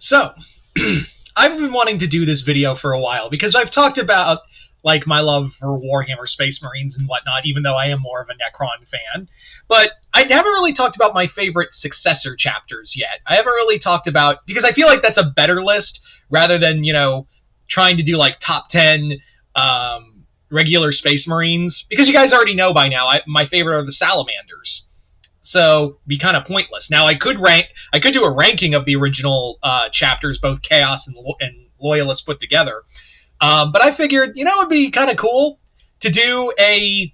So, I've been wanting to do this video for a while because I've talked about like my love for Warhammer Space Marines and whatnot, even though I am more of a Necron fan. But I haven't really talked about my favorite Successor chapters yet. I haven't really talked about, because I feel like that's a better list rather than, trying to do like top 10 regular Space Marines. Because you guys already know by now, my favorite are the Salamanders. So, be kind of pointless. Now, I could do a ranking of the original chapters, both Chaos and Loyalist put together. But I figured, it'd be kind of cool to do a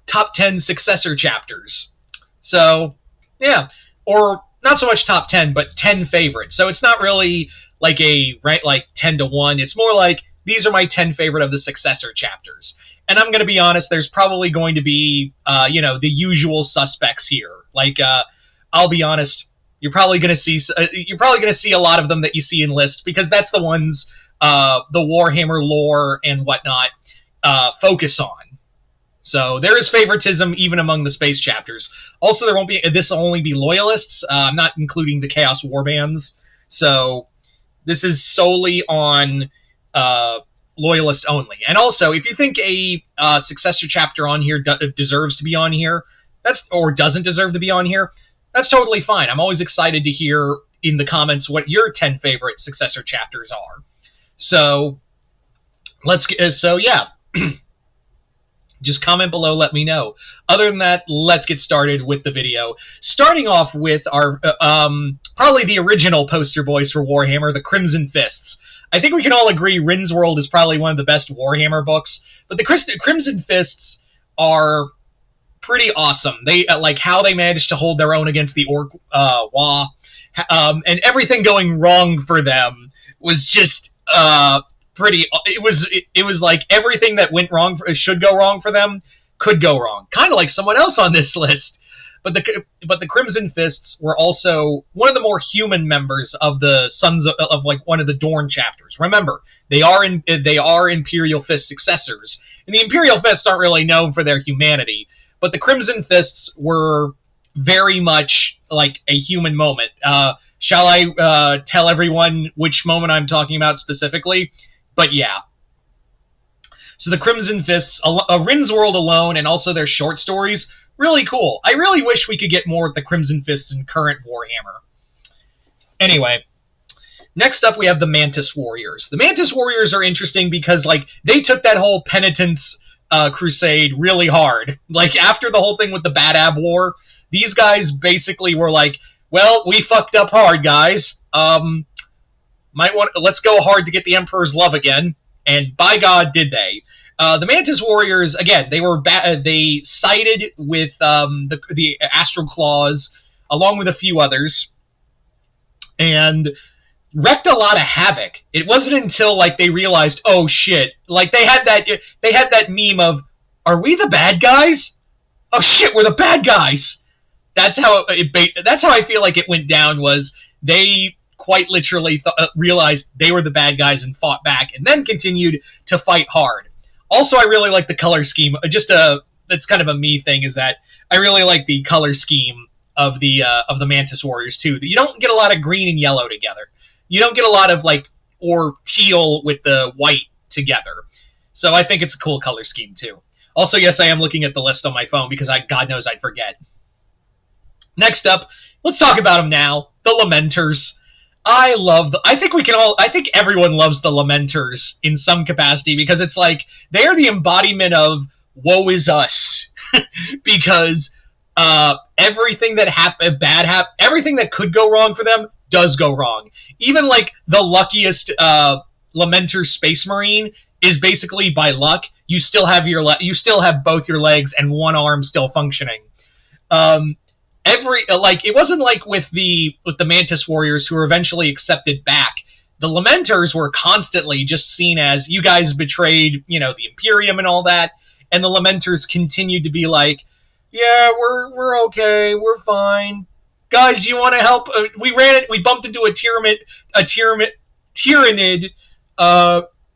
top 10 Successor chapters. So, yeah. Or, not so much top 10, but 10 favorites. So, it's not really like a rank like 10 to 1. It's more like, these are my 10 favorite of the Successor chapters. And I'm going to be honest, there's probably going to be, the usual suspects here. Like, I'll be honest, you're probably going to see a lot of them that you see in lists, because that's the ones the Warhammer lore and whatnot focus on. So there is favoritism even among the space chapters. Also, this will only be Loyalists. I'm not including the Chaos Warbands. So this is solely on Loyalist only. And also, if you think a Successor chapter on here deserves to be on here, or doesn't deserve to be on here, that's totally fine. I'm always excited to hear in the comments what your 10 favorite Successor chapters are. So, yeah. Just comment below, let me know. Other than that, let's get started with the video. Starting off with our, probably the original poster boys for Warhammer, the Crimson Fists. I think we can all agree Rin's World is probably one of the best Warhammer books, but the Crimson Fists are pretty awesome. They like how they managed to hold their own against the Orc Wa, and everything going wrong for them was just pretty. It was like everything that went wrong should go wrong for them could go wrong. Kind of like someone else on this list. But the Crimson Fists were also one of the more human members of the Sons of like one of the Dorn chapters. Remember, they are Imperial Fist successors, and the Imperial Fists aren't really known for their humanity. But the Crimson Fists were very much like a human moment. Shall I tell everyone which moment I'm talking about specifically? But yeah. So the Crimson Fists, Rin's World alone, and also their short stories, really cool. I really wish we could get more with the Crimson Fists in current Warhammer. Anyway, next up we have the Mantis Warriors. The Mantis Warriors are interesting because, like, they took that whole penitence crusade really hard. Like, after the whole thing with the Bad Ab War, these guys basically were like, well, we fucked up hard, guys. Let's go hard to get the Emperor's love again. And by God, did they. The Mantis Warriors, again, they sided with the Astral Claws, along with a few others, and wreaked a lot of havoc. It wasn't until like they realized, oh shit, like they had that meme of, are we the bad guys? Oh shit, we're the bad guys. That's how I feel like it went down. Was they quite literally realized they were the bad guys and fought back, and then continued to fight hard. Also, I really like the color scheme. That's kind of a me thing, is that I really like the color scheme of the Mantis Warriors too. You don't get a lot of green and yellow together. You don't get a lot of or teal with the white together. So I think it's a cool color scheme too. Also, yes, I am looking at the list on my phone because God knows I'd forget. Next up, let's talk about them now. The Lamenters. I think everyone loves the Lamenters in some capacity, because it's like, they are the embodiment of woe is us. Because everything that everything that could go wrong for them does go wrong. Even like the luckiest Lamenter Space Marine is basically by luck. You still have both your legs and one arm still functioning. It wasn't like with the Mantis Warriors, who were eventually accepted back. The Lamenters were constantly just seen as, you guys betrayed, the Imperium and all that, and the Lamenters continued to be like, yeah, we're okay, we're fine. Guys, you want to help? We bumped into a Tyranid.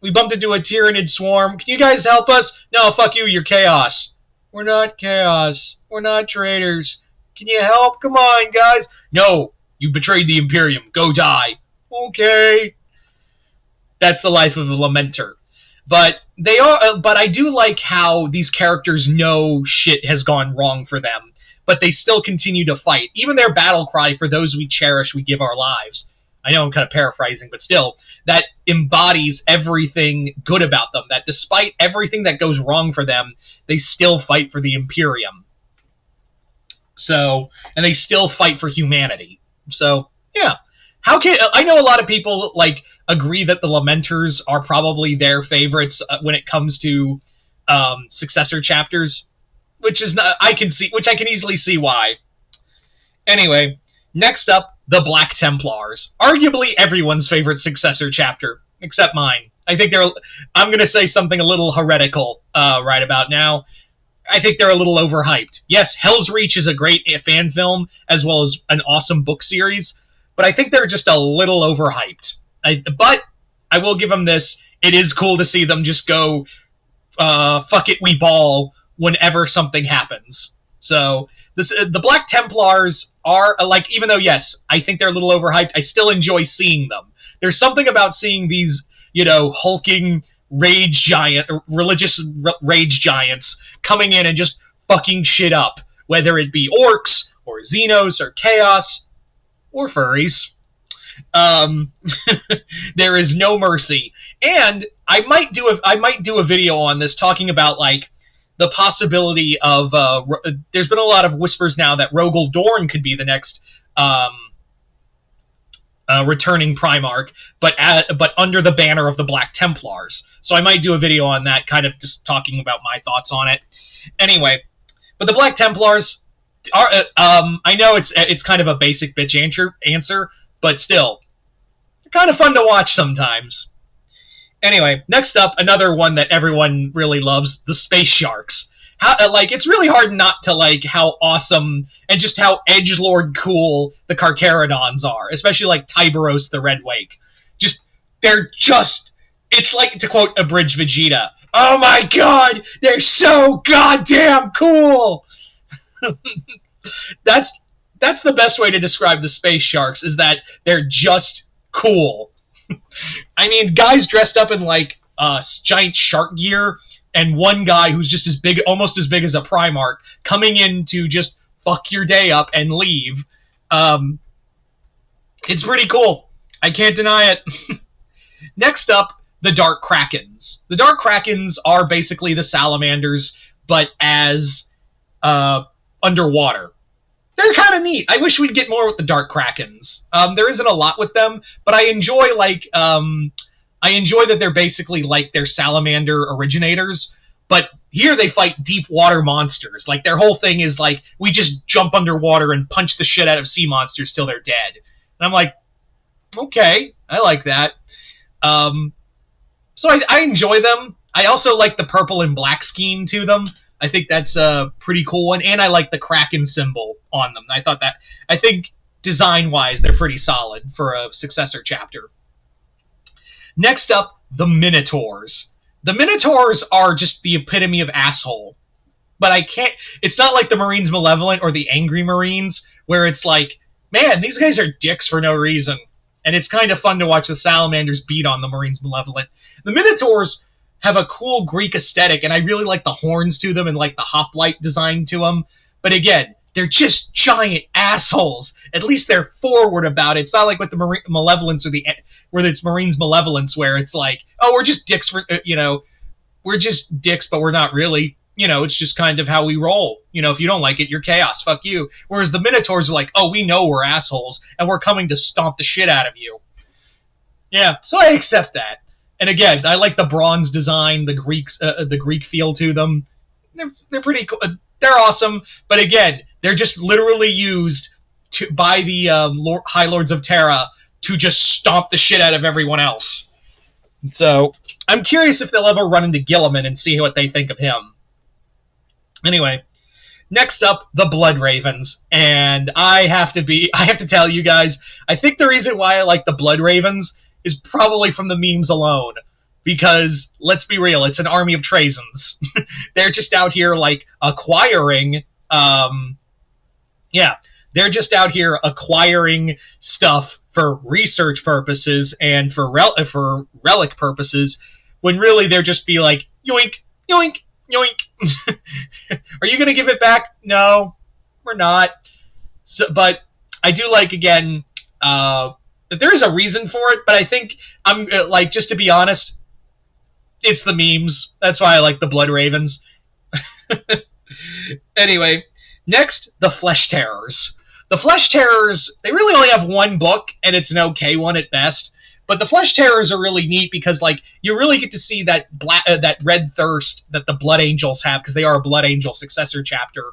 We bumped into a Tyranid swarm. Can you guys help us? No, fuck you, you're Chaos. We're not Chaos. We're not traitors. Can you help? Come on, guys. No, you betrayed the Imperium. Go die. Okay. That's the life of a lamenter. But they are. But I do like how these characters know shit has gone wrong for them, but they still continue to fight. Even their battle cry, "For those we cherish, we give our lives." I know I'm kind of paraphrasing, but still, that embodies everything good about them. That despite everything that goes wrong for them, they still fight for the Imperium. So, and they still fight for humanity. So, yeah. How can I know a lot of people like agree that the Lamenters are probably their favorites when it comes to successor chapters, which is not which I can easily see why. Anyway, next up, the Black Templars, arguably everyone's favorite successor chapter, except mine. I think they're. I'm going to say something a little heretical right about now. I think they're a little overhyped. Yes, Hell's Reach is a great fan film as well as an awesome book series, but I think they're just a little overhyped. But I will give them this. It is cool to see them just go, fuck it, we ball whenever something happens. So the Black Templars are, like, even though, yes, I think they're a little overhyped, I still enjoy seeing them. There's something about seeing these, hulking religious rage giants coming in and just fucking shit up, whether it be orcs or Xenos or Chaos or furries. There is no mercy, and I might do a video on this talking about like the possibility of. There's been a lot of whispers now that Rogel Dorn could be the next returning Primarch, but under the banner of the Black Templars. So I might do a video on that, kind of just talking about my thoughts on it. Anyway, but the Black Templars are. I know it's kind of a basic bitch answer, but still, they're kind of fun to watch sometimes. Anyway, next up, another one that everyone really loves, the Space Sharks. It's really hard not to like how awesome and just how edgelord cool the Carcharodons are, especially like Tyberos the Red Wake. It's like, to quote Abridged Vegeta, "Oh my god, they're so goddamn cool!" That's the best way to describe the Space Sharks, is that they're just cool. I mean, guys dressed up in like giant shark gear, and one guy who's just almost as big as a Primarch, coming in to just fuck your day up and leave. It's pretty cool. I can't deny it. Next up, the Dark Krakens. The Dark Krakens are basically the salamanders, but as underwater. They're kind of neat. I wish we'd get more with the Dark Krakens. There isn't a lot with them, but I enjoy that they're basically like their salamander originators, but here they fight deep water monsters. Like, their whole thing is like, we just jump underwater and punch the shit out of sea monsters till they're dead. And I'm like, okay, I like that. So I enjoy them. I also like the purple and black scheme to them. I think that's a pretty cool one, and I like the Kraken symbol on them. I think design-wise, they're pretty solid for a successor chapter. Next up, the Minotaurs. The Minotaurs are just the epitome of asshole. But it's not like the Marines Malevolent or the Angry Marines, where it's like, man, these guys are dicks for no reason. And it's kind of fun to watch the Salamanders beat on the Marines Malevolent. The Minotaurs have a cool Greek aesthetic, and I really like the horns to them and like the hoplite design to them. But again, they're just giant assholes. At least they're forward about it. It's not like with the Malevolence or where it's Marines Malevolence, where it's like, oh, we're just dicks for, we're just dicks, but we're not really. It's just kind of how we roll. If you don't like it, you're chaos. Fuck you. Whereas the Minotaurs are like, oh, we know we're assholes, and we're coming to stomp the shit out of you. Yeah, so I accept that. And again, I like the bronze design, the Greek feel to them. They're pretty cool. They're awesome. But again, they're just literally used by the High Lords of Terra to just stomp the shit out of everyone else. So I'm curious if they'll ever run into Gilliman and see what they think of him. Anyway, next up, the Blood Ravens. And I have to tell you guys, I think the reason why I like the Blood Ravens is probably from the memes alone. Because, let's be real, it's an army of Trazens. They're just out here, like, acquiring... they're just out here acquiring stuff for research purposes and for relic purposes, when really they're just be like, yoink, yoink, yoink. Are you going to give it back? No, we're not. So, but I do like, again, there is a reason for it, but I think, I'm like, just to be honest, it's the memes. That's why I like the Blood Ravens. Anyway, next, the Flesh Terrors. The Flesh Terrors, they really only have one book, and it's an okay one at best. But the Flesh Terrors are really neat because, like, you really get to see that that red thirst that the Blood Angels have, because they are a Blood Angel successor chapter,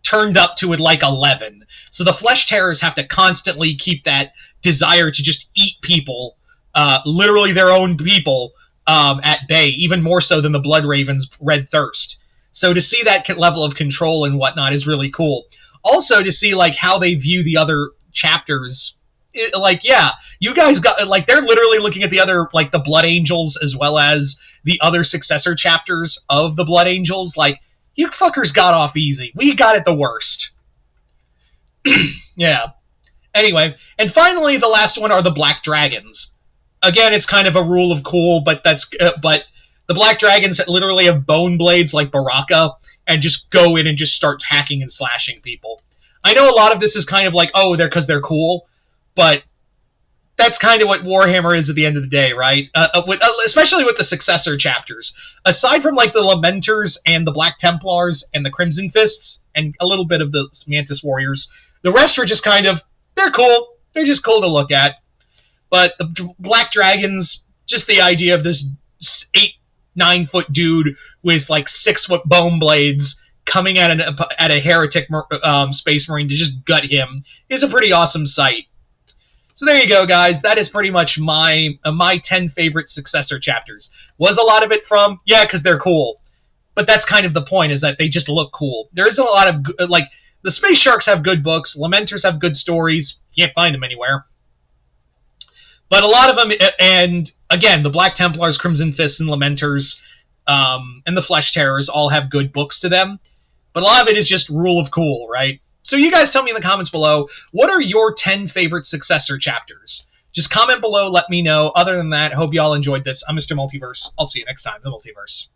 turned up to, like, 11. So the Flesh Terrors have to constantly keep that desire to just eat people, literally their own people, at bay, even more so than the Blood Ravens' red thirst. So to see that level of control and whatnot is really cool. Also to see, like, how they view the other chapters. Like, yeah, you guys got, like, they're literally looking at the other, like, the Blood Angels as well as the other successor chapters of the Blood Angels. Like, you fuckers got off easy. We got it the worst. Yeah. Anyway, and finally, the last one are the Black Dragons. Again, it's kind of a rule of cool, but but the Black Dragons literally have bone blades like Baraka, and just go in and just start hacking and slashing people. I know a lot of this is kind of like, oh, they're because they're cool, but that's kind of what Warhammer is at the end of the day, right? Especially with the successor chapters. Aside from, like, the Lamenters and the Black Templars and the Crimson Fists and a little bit of the Mantis Warriors, the rest are just kind of, they're cool. They're just cool to look at. But the Black Dragons, just the idea of this 8-9 foot dude with, like, 6 foot bone blades coming at a heretic Space Marine to just gut him is a pretty awesome sight. So there you go, guys. That is pretty much my 10 favorite successor chapters. Was a lot of it from? Yeah, because they're cool. But that's kind of the point, is that they just look cool. There isn't a lot of, like, the Space Sharks have good books. Lamenters have good stories. You can't find them anywhere. But a lot of them, and again, the Black Templars, Crimson Fists, and Lamenters, and the Flesh Terrors all have good books to them. But a lot of it is just rule of cool, right? So you guys tell me in the comments below, what are your 10 favorite successor chapters? Just comment below, let me know. Other than that, hope you all enjoyed this. I'm Mr. Multiverse. I'll see you next time in the Multiverse.